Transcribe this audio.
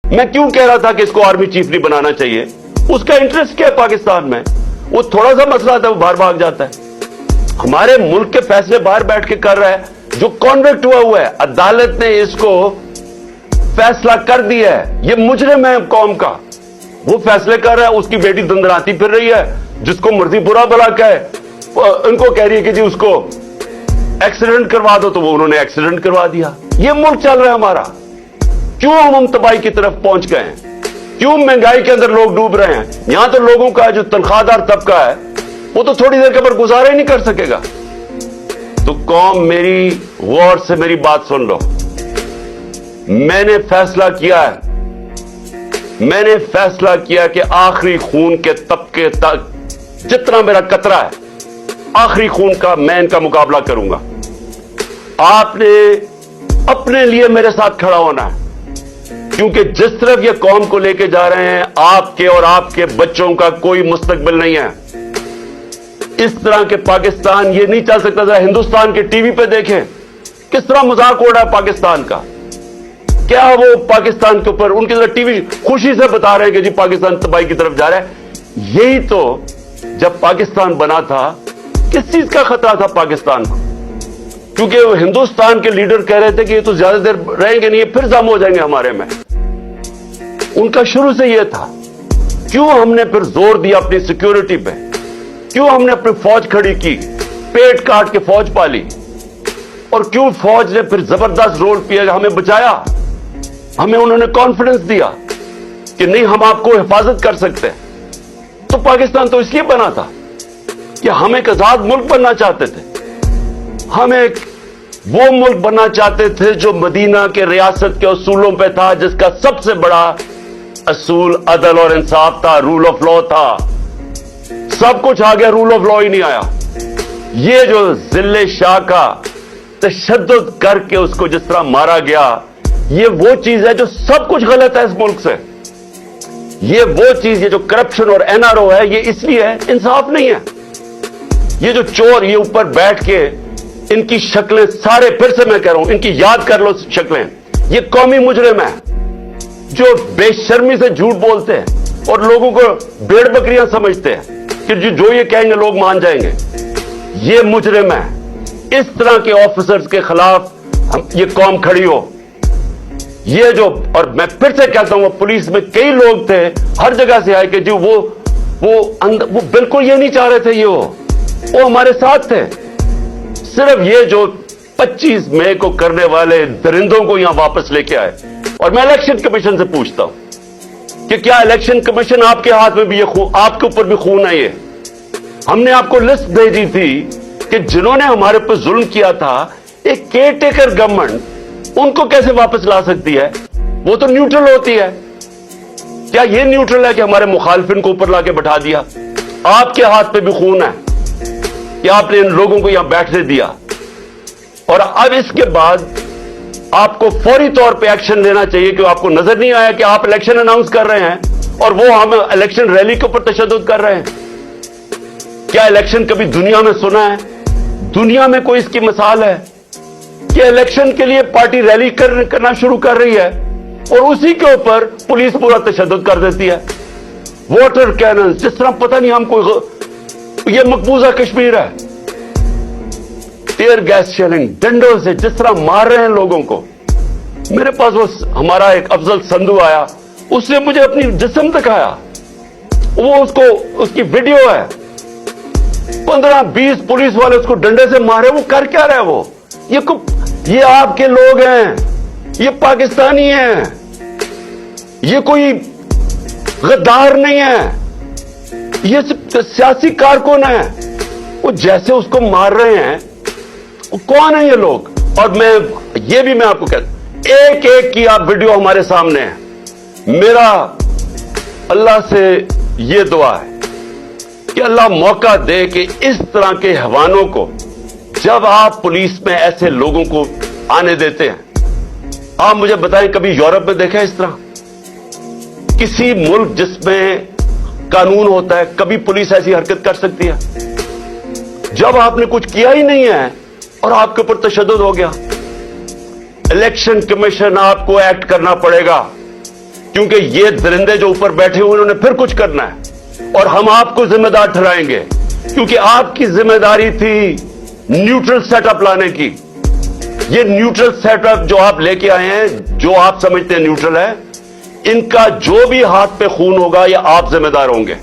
मैं क्यों कह रहा था कि इसको आर्मी चीफ नहीं बनाना चाहिए? उसका इंटरेस्ट क्या है पाकिस्तान में? वो थोड़ा सा मसला था, वो बाहर भाग जाता है। हमारे मुल्क के फैसले बाहर बैठ के कर रहा है, जो कॉन्विक्ट हुआ है, अदालत ने इसको फैसला कर दिया है, ये मुजरिम है कौम का, वो फैसले कर रहा है। उसकी बेटी दंदराती फिर रही है, जिसको मर्जी बुरा भला कहे, उनको कह रही है कि जी उसको एक्सीडेंट करवा दो, तो वो उन्होंने एक्सीडेंट करवा दिया। ये मुल्क चल रहा है हमारा। क्यों हम तबाही की तरफ पहुंच गए हैं? क्यों महंगाई के अंदर लोग डूब रहे हैं? यहां तो लोगों का जो तनख्वाहदार तबका है वो तो थोड़ी देर के बाद गुजारा ही नहीं कर सकेगा। तो कौम, मेरी गौर से मेरी बात सुन लो। मैंने फैसला किया है, मैंने फैसला किया कि आखिरी खून के तबके तक जितना मेरा कतरा है, आखिरी खून का, मैं इनका मुकाबला करूंगा। आपने अपने लिए मेरे साथ खड़ा होना है, क्योंकि जिस तरफ ये कौम को लेके जा रहे हैं, आपके और आपके बच्चों का कोई मुस्तकबिल नहीं है। इस तरह के पाकिस्तान ये नहीं चल सकता। जरा हिंदुस्तान के टीवी पे देखें किस तरह मजाक हो रहा है पाकिस्तान का। क्या वो पाकिस्तान के ऊपर उनकी तरह टीवी खुशी से बता रहे हैं कि जी पाकिस्तान तबाही की तरफ जा रहा है। यही तो जब पाकिस्तान बना था, किस चीज का खतरा था पाकिस्तान को? क्योंकि वो हिंदुस्तान के लीडर कह रहे थे कि ये तो ज्यादा देर रहेंगे नहीं, ये फिर जम हो जाएंगे हमारे में। उनका शुरू से यह था। क्यों हमने फिर जोर दिया अपनी सिक्योरिटी पे? क्यों हमने अपनी फौज खड़ी की, पेट काट के फौज पाली? और क्यों फौज ने फिर जबरदस्त रोल किया, हमें बचाया? हमें उन्होंने कॉन्फिडेंस दिया कि नहीं, हम आपको हिफाजत कर सकते हैं। तो पाकिस्तान तो इसलिए बना था कि हम एक आजाद मुल्क बनना चाहते थे। हम एक वो मुल्क बनना चाहते थे जो मदीना के रियासत के उसूलों पे था, जिसका सबसे बड़ा असूल अदल और इंसाफ था, रूल ऑफ लॉ था। सब कुछ आ गया, रूल ऑफ लॉ ही नहीं आया। ये जो जिले शाह का तशद्दुद करके उसको जिस तरह मारा गया, ये वो चीज है जो सब कुछ गलत है इस मुल्क से। ये वो चीज है जो करप्शन और एनआरओ है, ये इसलिए है, इंसाफ नहीं है। ये जो चोर ये ऊपर बैठ के इनकी शक्लें सारे, फिर से मैं कह रहा हूं, इनकी याद कर लो शक्लें। ये कौमी मुजरिम है जो बेशर्मी से झूठ बोलते हैं और लोगों को भेड़ बकरियां समझते हैं कि जो ये कहेंगे लोग मान जाएंगे। ये मुजरिम है। इस तरह के ऑफिसर्स के खिलाफ ये कौम खड़ी हो। ये जो, और मैं फिर से कहता हूं, पुलिस में कई लोग थे, हर जगह से आए कि जो वो बिल्कुल ये नहीं चाह रहे थे, वो हमारे साथ थे। सिर्फ ये जो 25 मई को करने वाले दरिंदों को यहां वापस लेके आए। और मैं इलेक्शन कमीशन से पूछता हूं कि क्या इलेक्शन कमीशन आपके हाथ में भी ये खून, आपके ऊपर भी खून है? ये हमने आपको लिस्ट भेजी थी कि जिन्होंने हमारे ऊपर जुल्म किया था, एक केयर टेकर गवर्नमेंट उनको कैसे वापस ला सकती है? वो तो न्यूट्रल होती है। क्या ये न्यूट्रल है कि हमारे मुखालिफिन को ऊपर लाके बैठा दिया? आपके हाथ पे भी खून है कि आपने इन लोगों को यहां बैठने दिया। और अब इसके बाद आपको फौरी तौर पे एक्शन लेना चाहिए कि आपको नजर नहीं आया कि आप इलेक्शन अनाउंस कर रहे हैं और वो हम इलेक्शन रैली के ऊपर तशद्दुद कर रहे हैं। क्या इलेक्शन कभी दुनिया में सुना है? दुनिया में कोई इसकी मिसाल है कि इलेक्शन के लिए पार्टी रैली करना शुरू कर रही है और उसी के ऊपर पुलिस पूरा तशद्दुद कर देती है? वाटर कैनन, जिस तरह पता नहीं हमको ये मकबूजा कश्मीर है। टीयर गैस शेलिंग, डंडों से जिस तरह मार रहे हैं लोगों को। मेरे पास वो हमारा एक अफजल संधू आया, उसने मुझे अपनी जिस्म दिखाया, वो उसकी वीडियो है। 15-20 पुलिस वाले उसको डंडे से मारे। वो कर क्या रहे? वो ये आपके लोग हैं, ये पाकिस्तानी हैं, ये कोई गद्दार नहीं है, ये सियासी कारकुन है। वो जैसे उसको मार रहे हैं, वो कौन है ये लोग? और मैं आपको कहता, एक एक की आप वीडियो हमारे सामने है। मेरा अल्लाह से ये दुआ है कि अल्लाह मौका दे कि इस तरह के हैवानों को, जब आप पुलिस में ऐसे लोगों को आने देते हैं, आप मुझे बताएं कभी यूरोप में देखा है इस तरह? किसी मुल्क जिसमें कानून होता है, कभी पुलिस ऐसी हरकत कर सकती है? जब आपने कुछ किया ही नहीं है और आपके ऊपर तशद्दुद हो गया। इलेक्शन कमीशन आपको एक्ट करना पड़ेगा। کیونکہ یہ درندے جو اوپر بیٹھے ہوئے انہوں نے پھر کچھ کرنا ہے اور ہم آپ کو ذمہ دار ٹھہرائیں گے، کیونکہ آپ کی ذمہ داری تھی نیوٹرل سیٹ اپ لانے کی۔ یہ نیوٹرل سیٹ اپ جو آپ لے کے آئے ہیں، جو آپ سمجھتے ہیں نیوٹرل ہے، ان کا جو بھی ہاتھ پہ خون ہوگا یہ آپ ذمہ دار ہوں گے۔